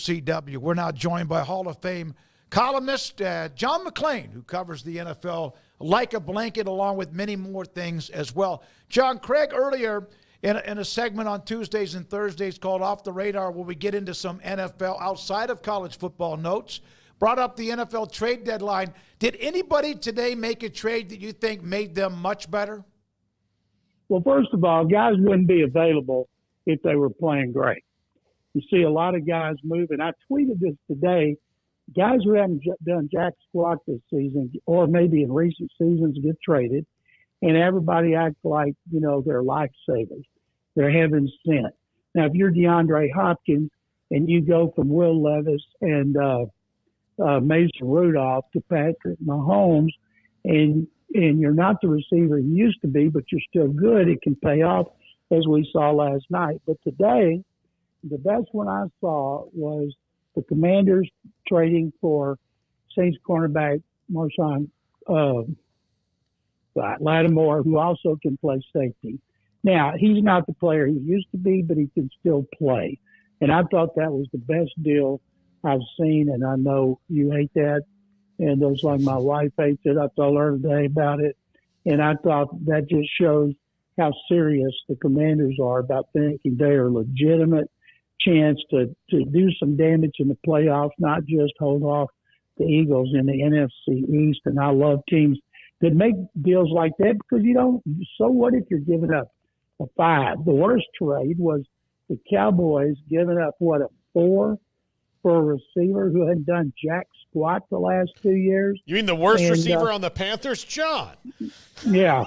CW. We're now joined by Hall of Fame columnist John McClain, who covers the NFL like a blanket, along with many more things as well. John, Craig earlier in a segment on Tuesdays and Thursdays called Off the Radar, where we get into some NFL outside of college football notes, brought up the NFL trade deadline. Did anybody today make a trade that you think made them much better? Well, first of all, guys wouldn't be available if they were playing great. You see a lot of guys moving. I tweeted this today. Guys who haven't done jack squat this season, or maybe in recent seasons, get traded, and everybody acts like, they're lifesavers. They're heaven sent. Now, if you're DeAndre Hopkins and you go from Will Levis and Mason Rudolph to Patrick Mahomes, and you're not the receiver you used to be, but you're still good, it can pay off, as we saw last night. But today, the best one I saw was the Commanders trading for Saints cornerback Marshawn Lattimore, who also can play safety. Now, he's not the player he used to be, but he can still play. And I thought that was the best deal I've seen, and I know you hate that. And those like my wife hates it. I told her today about it. And I thought that just shows how serious the Commanders are about thinking they are a legitimate chance to do some damage in the playoffs, not just hold off the Eagles in the NFC East. And I love teams that make deals like that, because so what if you're giving up a 5? The worst trade was the Cowboys giving up, a 4 for a receiver who hadn't done jack squat the last 2 years. You mean the worst receiver on the Panthers, John? Yeah.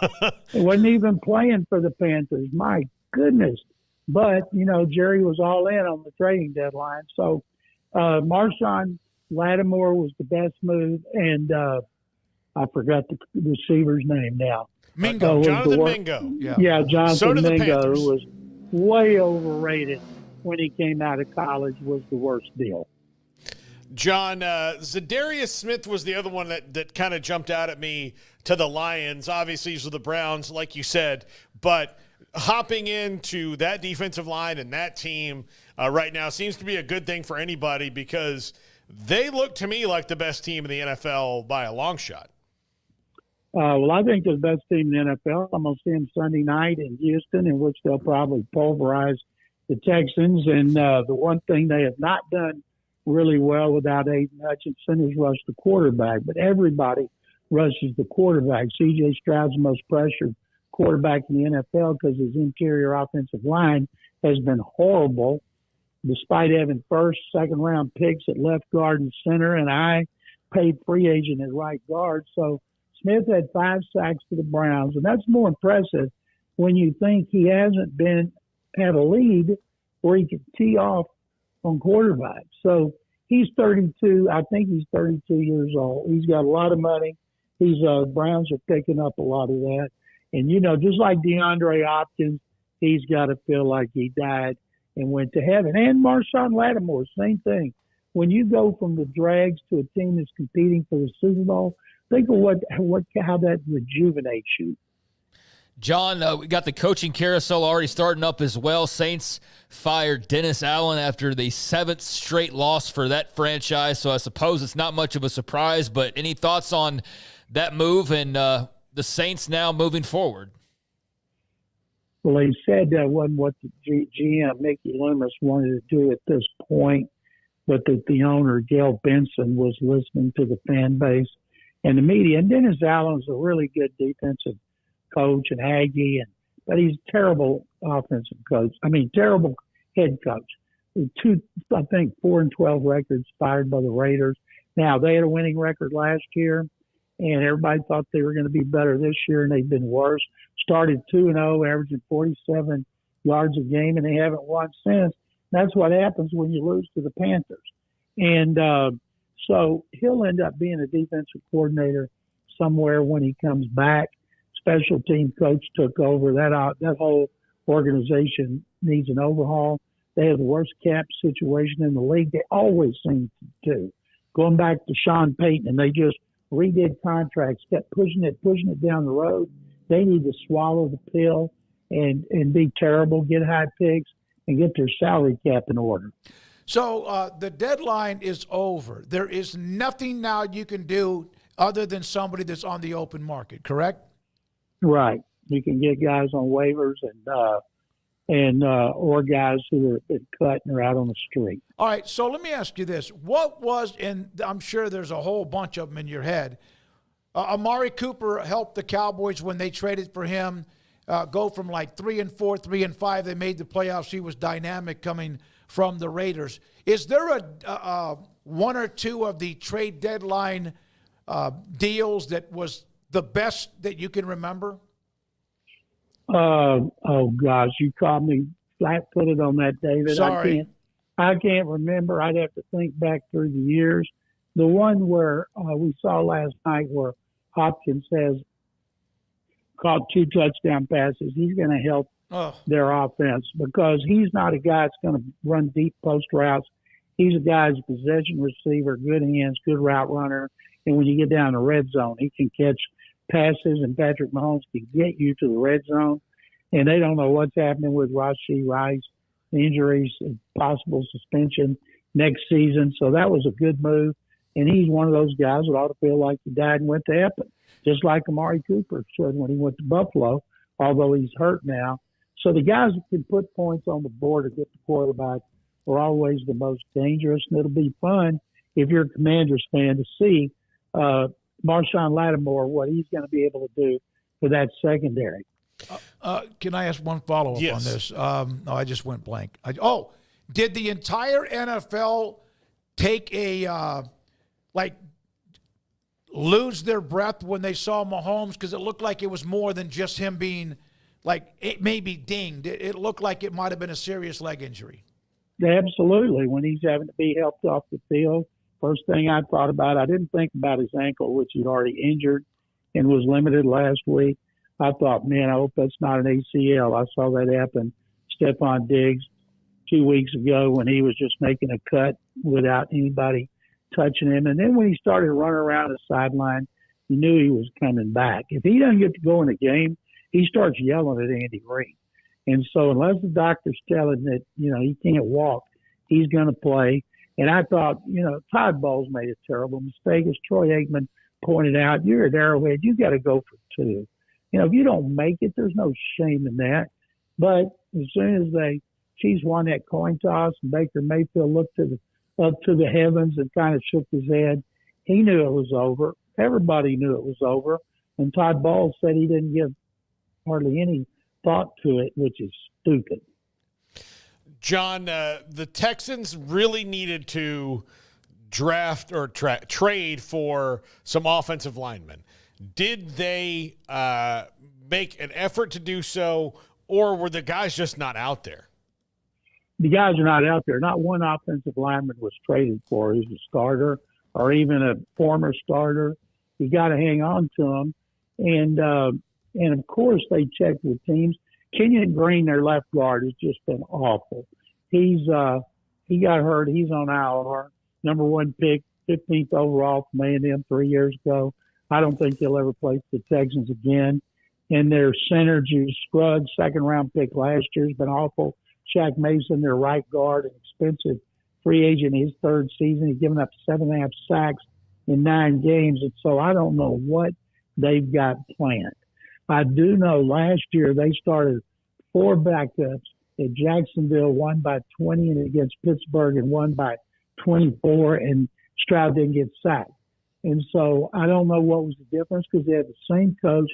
He wasn't even playing for the Panthers. My goodness. But, Jerry was all in on the trading deadline. So Marshawn Lattimore was the best move, and I forgot the receiver's name now. Mingo, Jonathan Mingo. Yeah, Jonathan So did the Mingo, Panthers. who was way overrated when he came out of college, was the worst deal. John, Zadarius Smith was the other one that kind of jumped out at me to the Lions. Obviously, these are the Browns, like you said, but hopping into that defensive line and that team right now seems to be a good thing for anybody, because they look to me like the best team in the NFL by a long shot. Well, I think they're the best team in the NFL. I'm going to see them Sunday night in Houston, in which they'll probably pulverize the Texans. And the one thing they have not done really well without Aiden Hutchinson is rush the quarterback. But everybody rushes the quarterback. C.J. Stroud's the most pressured quarterback in the NFL because his interior offensive line has been horrible, despite having first, second-round picks at left guard and center, and I paid free agent at right guard. So Smith had 5 sacks for the Browns, and that's more impressive when you think he hasn't had a lead where he could tee off on quarterback. So he's 32. I think he's 32 years old. He's got a lot of money. Browns are picking up a lot of that. And, just like DeAndre Hopkins, he's got to feel like he died and went to heaven. And Marshawn Lattimore, same thing. When you go from the dregs to a team that's competing for the Super Bowl, think of how that rejuvenates you. John, we got the coaching carousel already starting up as well. Saints fired Dennis Allen after the 7th straight loss for that franchise, so I suppose it's not much of a surprise, but any thoughts on that move and the Saints now moving forward? Well, he said that wasn't what the GM, Mickey Loomis, wanted to do at this point, but that the owner, Gail Benson, was listening to the fan base and the media. And Dennis Allen's a really good defensive coach and Aggie, but he's a terrible offensive coach. Terrible head coach. 4-12 records fired by the Raiders. Now, they had a winning record last year, and everybody thought they were going to be better this year, and they've been worse. Started 2-0, averaging 47 yards a game, and they haven't won since. That's what happens when you lose to the Panthers. And so he'll end up being a defensive coordinator somewhere when he comes back. Special team coach took over. That whole organization needs an overhaul. They have the worst cap situation in the league. They always seem to do. Going back to Sean Payton, and they just redid contracts, kept pushing it down the road. They need to swallow the pill and be terrible, get high picks, and get their salary cap in order. So the deadline is over. There is nothing now you can do other than somebody that's on the open market, correct? Right. You can get guys on waivers and or guys who have been cut and are out on the street. All right, so let me ask you this. What was, and I'm sure there's a whole bunch of them in your head, Amari Cooper helped the Cowboys when they traded for him go from like 3-4, 3-5. They made the playoffs. He was dynamic coming from the Raiders. Is there a one or two of the trade deadline deals that was the best that you can remember? Oh gosh, you caught me flat-footed on that, David. Sorry. I can't remember. I'd have to think back through the years. The one where we saw last night where Hopkins has caught 2 touchdown passes, he's going to help their offense because he's not a guy that's going to run deep post routes. He's a guy who's a possession receiver, good hands, good route runner. And when you get down the red zone, he can catch passes, and Patrick Mahomes can get you to the red zone. And they don't know what's happening with Rashee Rice, injuries, possible suspension next season. So that was a good move. And he's one of those guys that ought to feel like he died and went to heaven, just like Amari Cooper should when he went to Buffalo, although he's hurt now. So the guys that can put points on the board or get the quarterback are always the most dangerous. And it'll be fun if you're a Commanders fan to see Marshawn Lattimore, what he's going to be able to do for that secondary. Can I ask one follow-up on this? No, I just went blank. Did the entire NFL take a lose their breath when they saw Mahomes? Because it looked like it was more than just him being it maybe dinged. It looked like it might have been a serious leg injury. Absolutely. When he's having to be helped off the field, first thing I thought about, I didn't think about his ankle, which he'd already injured and was limited last week. I thought, man, I hope that's not an ACL. I saw that happen. Stephon Diggs 2 weeks ago when he was just making a cut without anybody touching him. And then when he started running around the sideline, you knew he was coming back. If he doesn't get to go in the game, he starts yelling at Andy Reid. And so unless the doctor's telling that, he can't walk, he's going to play. And I thought, Todd Bowles made a terrible mistake. As Troy Aikman pointed out, you're at Arrowhead, you got to go for 2. If you don't make it, there's no shame in that. But as soon as Chiefs won that coin toss and Baker Mayfield looked up to the heavens and kind of shook his head, he knew it was over. Everybody knew it was over. And Todd Bowles said he didn't give hardly any thought to it, which is stupid. John, the Texans really needed to draft or trade for some offensive linemen. Did they make an effort to do so, or were the guys just not out there? The guys are not out there. Not one offensive lineman was traded for who's a starter or even a former starter. You got to hang on to them. And of course, they checked with teams. Kenyon Green, their left guard, has just been awful. He got hurt. He's on IR. Number 1 pick, 15th overall from A&M 3 years ago. I don't think he'll ever play for the Texans again. And their center, Juice Scruggs, 2nd-round pick last year, has been awful. Shaq Mason, their right guard, an expensive free agent in his 3rd season. He's given up 7.5 sacks in 9 games. And so I don't know what they've got planned. I do know last year they started 4 backups at Jacksonville, won by 20, and against Pittsburgh and won by 24, and Stroud didn't get sacked. And so I don't know what was the difference because they had the same coach,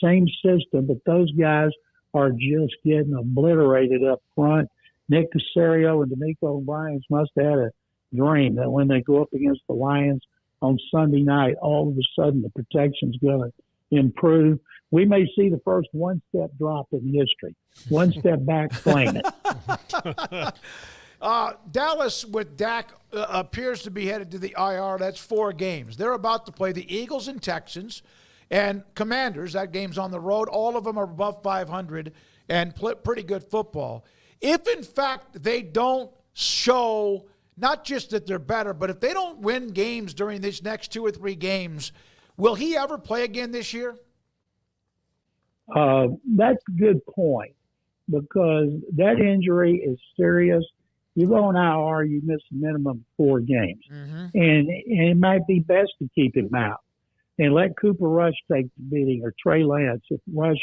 same system, but those guys are just getting obliterated up front. Nick Caserio and D'Amico Ryans must have had a dream that when they go up against the Lions on Sunday night, all of a sudden the protection's going to improve. We may see the first 1-step drop in history. 1 step back, claim it. Dallas with Dak appears to be headed to the IR. That's 4 games. They're about to play the Eagles and Texans and Commanders. That game's on the road. All of them are above 500 and play pretty good football. If, in fact, they don't show not just that they're better, but if they don't win games during these next 2 or 3 games, will he ever play again this year? That's a good point because that injury is serious. You go on IR, you miss a minimum of 4 games. And it might be best to keep him out and let Cooper Rush take the beating, or Trey Lance if Rush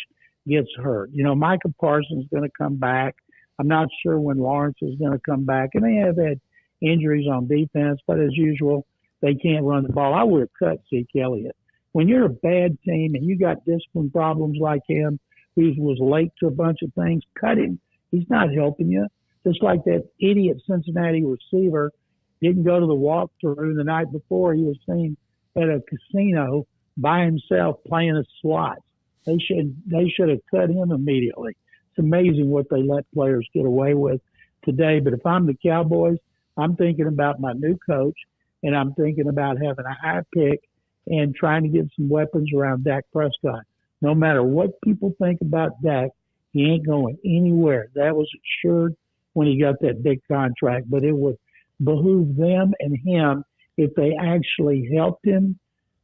gets hurt. Micah Parsons is going to come back. I'm not sure when Lawrence is going to come back. And they have had injuries on defense, but as usual, they can't run the ball. I would have cut Zeke Elliott. When you're a bad team and you got discipline problems like him, who was late to a bunch of things, cut him. He's not helping you. Just like that idiot Cincinnati receiver didn't go to the walkthrough the night before. He was seen at a casino by himself playing a slots. They should have cut him immediately. It's amazing what they let players get away with today. But if I'm the Cowboys, I'm thinking about my new coach, and I'm thinking about having a high pick and trying to get some weapons around Dak Prescott. No matter what people think about Dak, he ain't going anywhere. That was assured when he got that big contract. But it would behoove them and him if they actually helped him.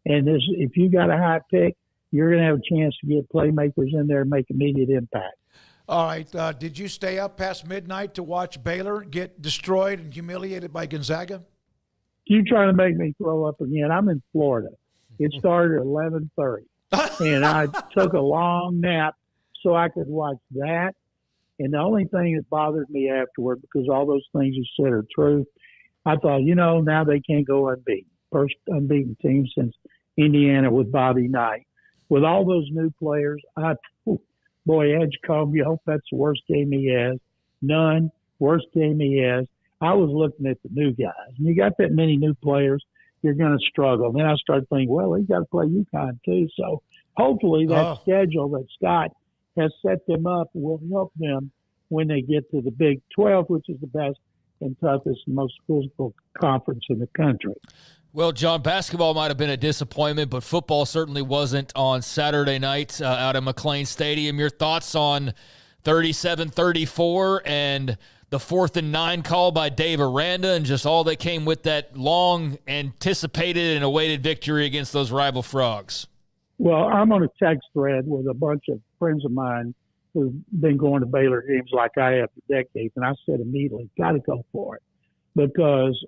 And if you got a high pick, you're going to have a chance to get playmakers in there and make immediate impact. All right. Did you stay up past midnight to watch Baylor get destroyed and humiliated by Gonzaga? You trying to make me throw up again? I'm in Florida. It started at 11:30, and I took a long nap so I could watch that. And the only thing that bothered me afterward, because all those things you said are true, I thought, now they can't go unbeaten. First unbeaten team since Indiana with Bobby Knight. With all those new players, Edgecombe, you hope that's the worst game he has. None, worst game he has. I was looking at the new guys. And you got that many new players, you're going to struggle. And then I started thinking, well, he's got to play UConn too. So hopefully that schedule that Scott has set them up will help them when they get to the Big 12, which is the best and toughest and most physical conference in the country. Well, John, basketball might have been a disappointment, but football certainly wasn't on Saturday night out at McClain Stadium. Your thoughts on 37-34 and the 4th and 9 call by Dave Aranda and just all that came with that long anticipated and awaited victory against those rival Frogs? Well, I'm on a text thread with a bunch of friends of mine who've been going to Baylor games like I have for decades, and I said immediately, got to go for it, because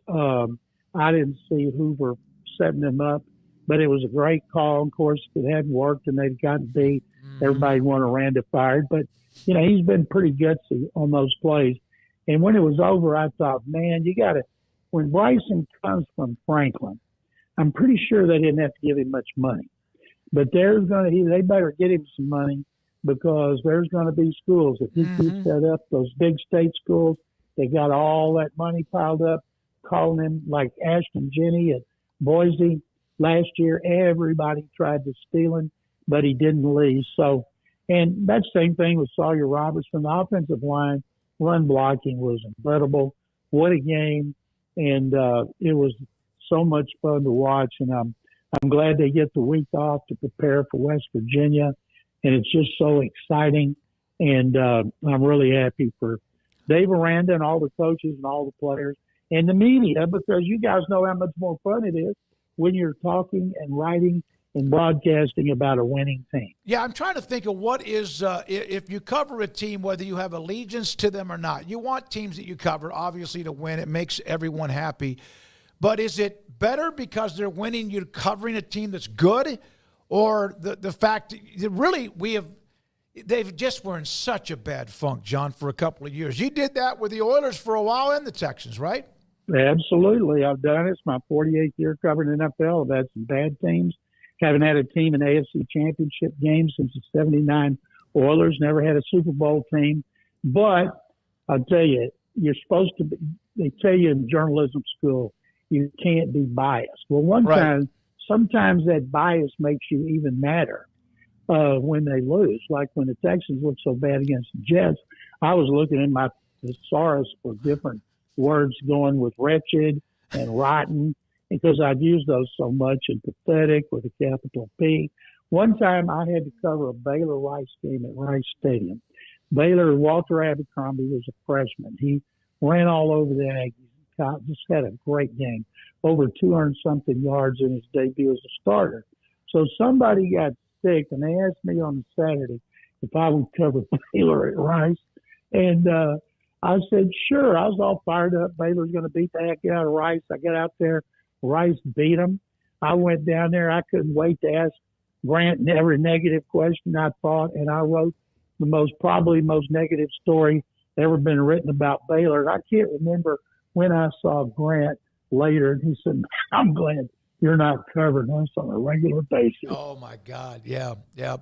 I didn't see Hoover setting them up, but it was a great call. Of course, if it hadn't worked and they'd gotten beat, everybody wanted Aranda fired. But, he's been pretty gutsy on those plays. And when it was over, I thought, man, you got to – when Bryson comes from Franklin, I'm pretty sure they didn't have to give him much money. But they better get him some money, because there's going to be schools. If he keeps that up, those big state schools, they got all that money piled up, calling him like Ashton Jenney at Boise. Last year, everybody tried to steal him, but he didn't leave. So, and that same thing with Sawyer Robertson. The offensive line run blocking was incredible. What a game. And it was so much fun to watch. And I'm glad they get the week off to prepare for West Virginia. And it's just so exciting. And I'm really happy for Dave Aranda and all the coaches and all the players and the media, because you guys know how much more fun it is when you're talking and writing and broadcasting about a winning team. Yeah, I'm trying to think of what is, if you cover a team, whether you have allegiance to them or not, you want teams that you cover, obviously, to win. It makes everyone happy. But is it better because they're winning, you're covering a team that's good, or the fact that really they've just were in such a bad funk, John, for a couple of years. You did that with the Oilers for a while and the Texans, right? Absolutely. I've done it. It's my 48th year covering the NFL. I've had some bad teams. Haven't had a team in AFC Championship games since the 79 Oilers. Never had a Super Bowl team. But I'll tell you, you're supposed to be, they tell you in journalism school, you can't be biased. Well, sometimes that bias makes you even madder when they lose. Like when the Texans looked so bad against the Jets, I was looking at my thesaurus for different words going with wretched and rotten, because I've used those so much, and pathetic with a capital P. One time I had to cover a Baylor-Rice game at Rice Stadium. Baylor, Walter Abercrombie was a freshman. He ran all over the Aggies. Just had a great game, over 200-something yards in his debut as a starter. So somebody got sick, and they asked me on Saturday if I would cover Baylor at Rice. And I said, sure. I was all fired up. Baylor's going to beat the heck out of Rice. I got out there. Rice beat them. I went down there. I couldn't wait to ask Grant every negative question I thought, and I wrote the probably most negative story ever been written about Baylor. I can't remember when I saw Grant later, and he said, I'm glad you're not covering us on a regular basis. Oh, my God. Yeah, yeah.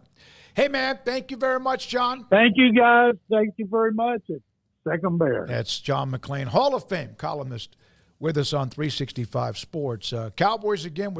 Hey, man, thank you very much, John. Thank you, guys. Thank you very much. It's Second Bear. That's John McClain, Hall of Fame columnist, with us on 365 Sports. Cowboys again with